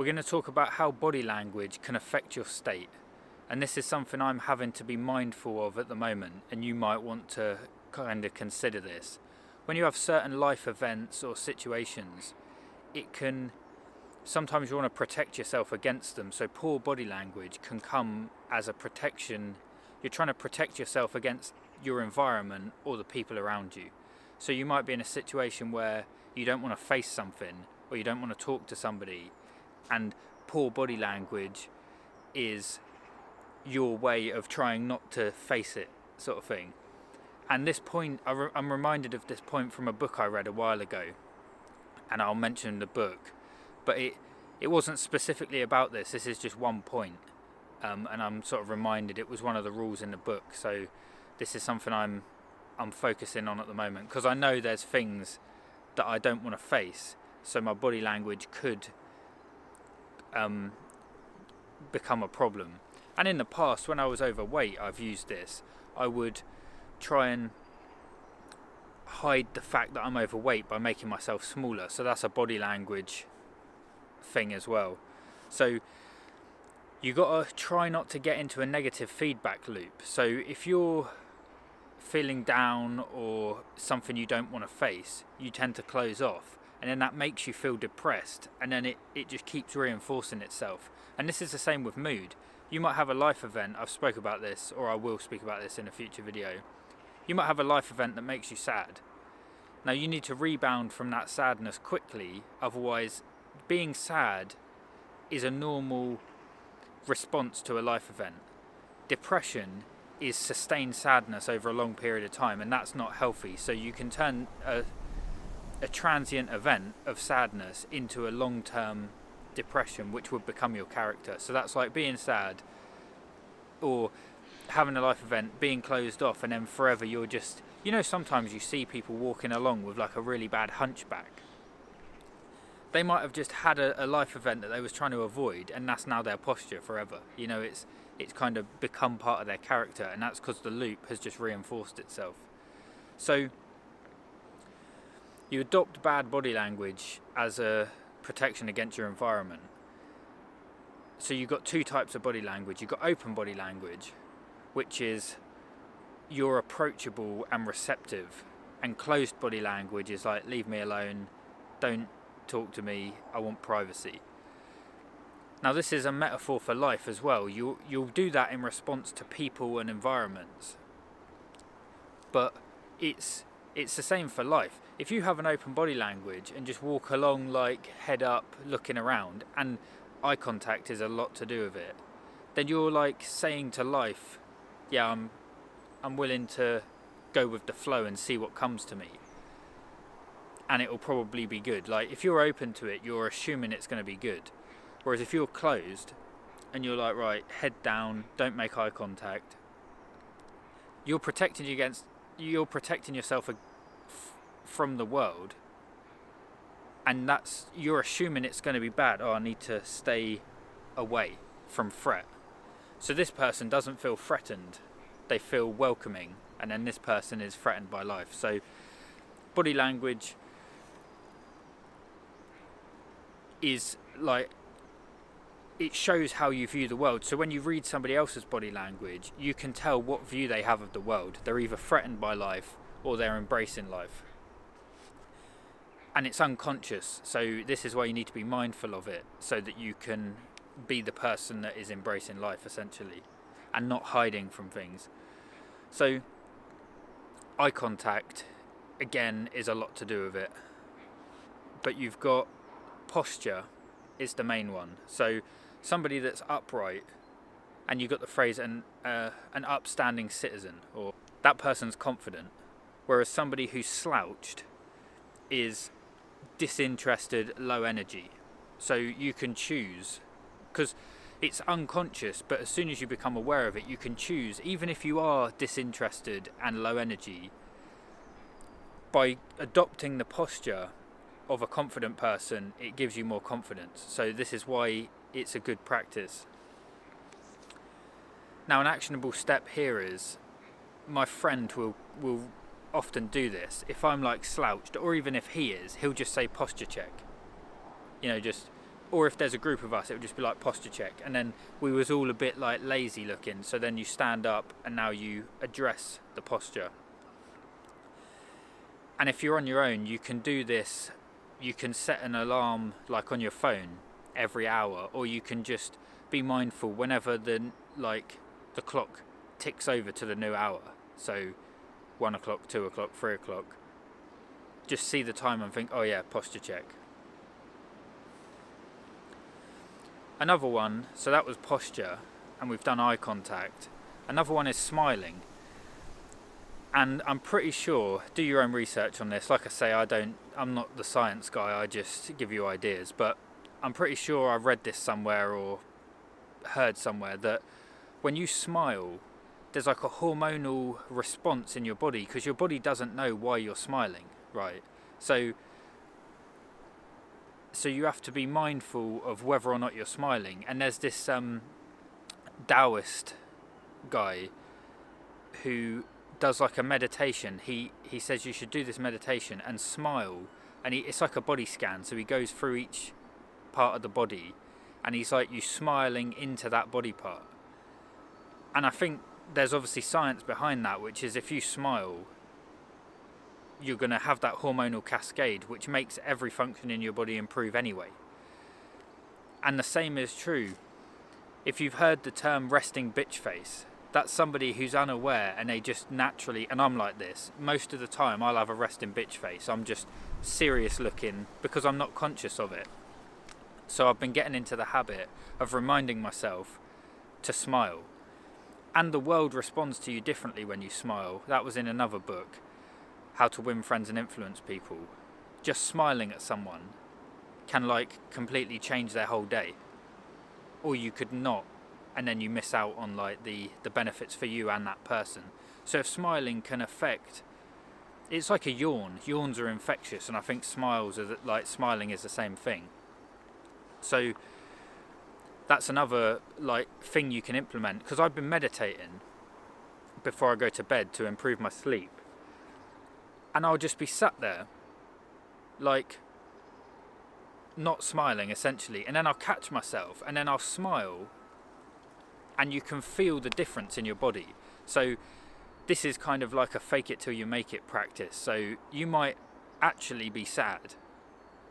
we're going to talk about how body language can affect your state. And this is something I'm having to be mindful of at the moment, and you might want to kind of consider this. When you have certain life events or situations, it can sometimes you want to protect yourself against them. So poor body language can come as a protection. You're trying to protect yourself against your environment or the people around you. So you might be in a situation where you don't want to face something, or you don't want to talk to somebody, and poor body language is your way of trying not to face it, sort of thing. And this point, I'm reminded of this point from a book I read a while ago, and I'll mention the book, but it wasn't specifically about this. This is just one point, and I'm sort of reminded it was one of the rules in the book. So this is something I'm focusing on at the moment, because I know there's things that I don't want to face, so my body language could become a problem. And in the past, when I was overweight, I've used this. I would try and hide the fact that I'm overweight by making myself smaller. So that's a body language thing as well. So you got to try not to get into a negative feedback loop. So if you're feeling down or something you don't want to face, you tend to close off, and then that makes you feel depressed, and then it just keeps reinforcing itself. And this is the same with mood. You might have a life event, I've spoke about this, or I will speak about this in a future video. You might have a life event that makes you sad. Now you need to rebound from that sadness quickly, otherwise being sad is a normal response to a life event. Depression is sustained sadness over a long period of time, and that's not healthy. So you can turn a transient event of sadness into a long-term depression, which would become your character. So that's like being sad, or having a life event, being closed off, and then forever you're just, sometimes you see people walking along with like a really bad hunchback. They might have just had a life event that they was trying to avoid, and that's now their posture forever. It's kind of become part of their character, and that's because the loop has just reinforced itself. So you adopt bad body language as a protection against your environment. So you've got two types of body language. You've got open body language, which is you're approachable and receptive, and closed body language is like, leave me alone, don't talk to me, I want privacy. Now this is a metaphor for life as well. You'll do that in response to people and environments, but it's the same for life. If you have an open body language and just walk along like head up, looking around, and eye contact is a lot to do with it, then you're like saying to life, yeah, I'm willing to go with the flow and see what comes to me, and it will probably be good. Like if you're open to it, you're assuming it's going to be good. Whereas if you're closed and you're like, right, head down, don't make eye contact, you're protecting yourself from the world, and you're assuming it's going to be bad. Oh, I need to stay away from threat. So this person doesn't feel threatened, they feel welcoming, and then this person is threatened by life. So body language is like, it shows how you view the world. So when you read somebody else's body language, you can tell what view they have of the world. They're either threatened by life or they're embracing life. And it's unconscious, so this is why you need to be mindful of it, so that you can be the person that is embracing life, essentially, and not hiding from things. So eye contact, again, is a lot to do with it. But you've got posture is the main one. So somebody that's upright, and you've got the phrase an upstanding citizen, or that person's confident, whereas somebody who's slouched is disinterested, low energy. So you can choose, because it's unconscious, but as soon as you become aware of it, you can choose, even if you are disinterested and low energy, by adopting the posture of a confident person, it gives you more confidence. So this is why it's a good practice. Now, an actionable step here is, my friend will often do this. If I'm like slouched, or even if he is, he'll just say posture check. Just or if there's a group of us, it would just be like posture check, and then we was all a bit like lazy looking, so then you stand up and now you address the posture. And if you're on your own, you can do this. You can set an alarm like on your phone every hour, or you can just be mindful whenever the clock ticks over to the new hour. So 1 o'clock, 2 o'clock, 3 o'clock. Just see the time and think, oh yeah, posture check. Another one, so that was posture, and we've done eye contact. Another one is smiling. And I'm pretty sure, do your own research on this. Like I say, I'm not the science guy, I just give you ideas. But I'm pretty sure I've read this somewhere or heard somewhere that when you smile, there's like a hormonal response in your body, because your body doesn't know why you're smiling, right? So you have to be mindful of whether or not you're smiling. And there's this Taoist guy who does like a meditation. He says you should do this meditation and smile, and it's like a body scan, so he goes through each part of the body and he's like you smiling into that body part. And I think there's obviously science behind that, which is if you smile, you're going to have that hormonal cascade which makes every function in your body improve anyway. And the same is true if you've heard the term resting bitch face. That's somebody who's unaware and they just naturally, and I'm like this, most of the time I'll have a resting bitch face. I'm just serious looking because I'm not conscious of it. So I've been getting into the habit of reminding myself to smile. And the world responds to you differently when you smile. That was in another book, How to Win Friends and Influence People. Just smiling at someone can like completely change their whole day. Or you could not, and then you miss out on like the benefits for you and that person. So if smiling can affect, it's like a yawn. Yawns are infectious, and I think smiling is the same thing. So that's another like thing you can implement, because I've been meditating before I go to bed to improve my sleep, and I'll just be sat there like not smiling essentially, and then I'll catch myself and then I'll smile, and you can feel the difference in your body. So this is kind of like a fake it till you make it practice. So you might actually be sad,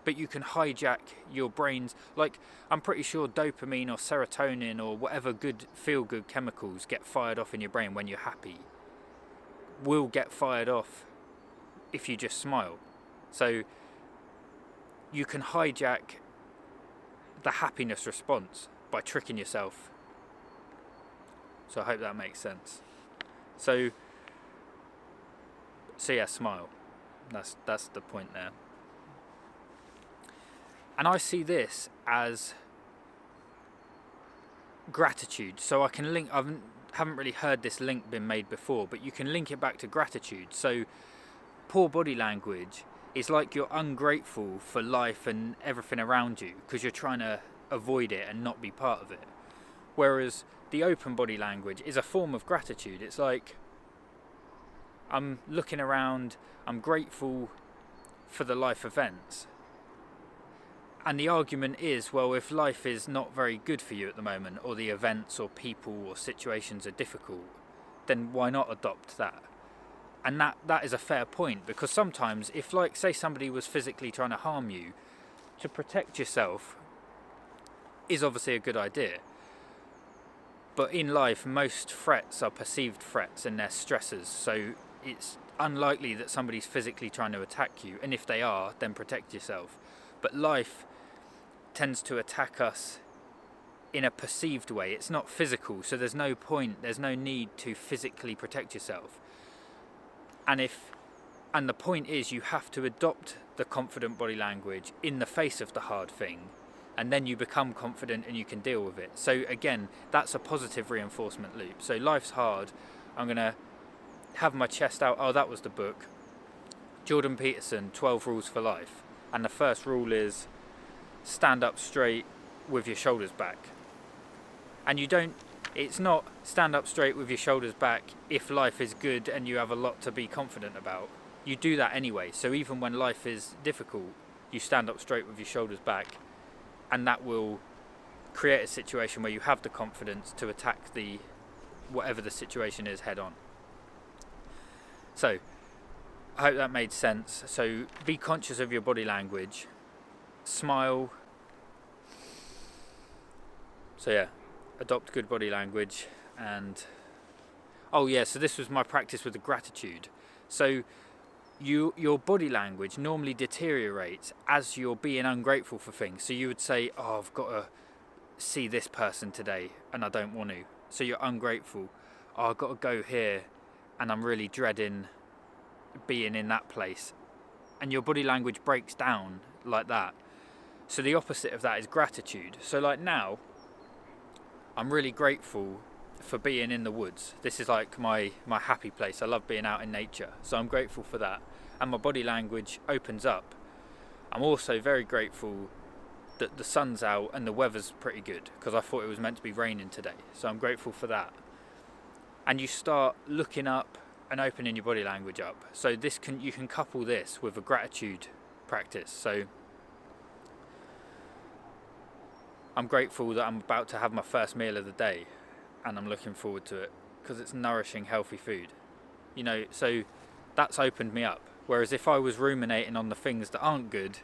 but you can hijack your brain's, like I'm pretty sure dopamine or serotonin or whatever good feel-good chemicals get fired off in your brain when you're happy will get fired off if you just smile. So you can hijack the happiness response by tricking yourself. So I hope that makes sense. So yeah, smile. That's the point there. And I see this as gratitude. So I can link, I haven't really heard this link been made before, but you can link it back to gratitude. So poor body language is like you're ungrateful for life and everything around you because you're trying to avoid it and not be part of it. Whereas the open body language is a form of gratitude. It's like I'm looking around, I'm grateful for the life events. And the argument is, well, if life is not very good for you at the moment, or the events or people or situations are difficult, then why not adopt that? And that is a fair point, because sometimes if, like, say somebody was physically trying to harm you, to protect yourself is obviously a good idea. But in life, most threats are perceived threats and they're stressors, so it's unlikely that somebody's physically trying to attack you, and if they are, then protect yourself. But life tends to attack us in a perceived way. It's not physical, so there's no point, there's no need to physically protect yourself. And the point is, you have to adopt the confident body language in the face of the hard thing, and then you become confident and you can deal with it. So again, that's a positive reinforcement loop. So life's hard, I'm gonna have my chest out. Oh, that was the book, Jordan Peterson, 12 Rules for Life. And the first rule is stand up straight with your shoulders back. And it's not stand up straight with your shoulders back if life is good and you have a lot to be confident about. You do that anyway. So even when life is difficult, you stand up straight with your shoulders back and that will create a situation where you have the confidence to attack whatever the situation is head on. So I hope that made sense. So be conscious of your body language, smile. So yeah, adopt good body language. And so this was my practice with the gratitude. So your body language normally deteriorates as you're being ungrateful for things. So you would say, oh, I've got to see this person today and I don't want to. So you're ungrateful. Oh, I've got to go here and I'm really dreading being in that place. And your body language breaks down like that. So the opposite of that is gratitude. So like now, I'm really grateful for being in the woods. This is like my happy place. I love being out in nature. So I'm grateful for that. And my body language opens up. I'm also very grateful that the sun's out and the weather's pretty good, because I thought it was meant to be raining today. So I'm grateful for that. And you start looking up and opening your body language up. So you can couple this with a gratitude practice. So I'm grateful that I'm about to have my first meal of the day, and I'm looking forward to it because it's nourishing, healthy food. So that's opened me up. Whereas if I was ruminating on the things that aren't good,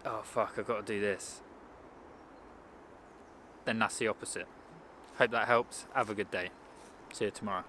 oh fuck, I've got to do this, then that's the opposite. Hope that helps. Have a good day. See you tomorrow.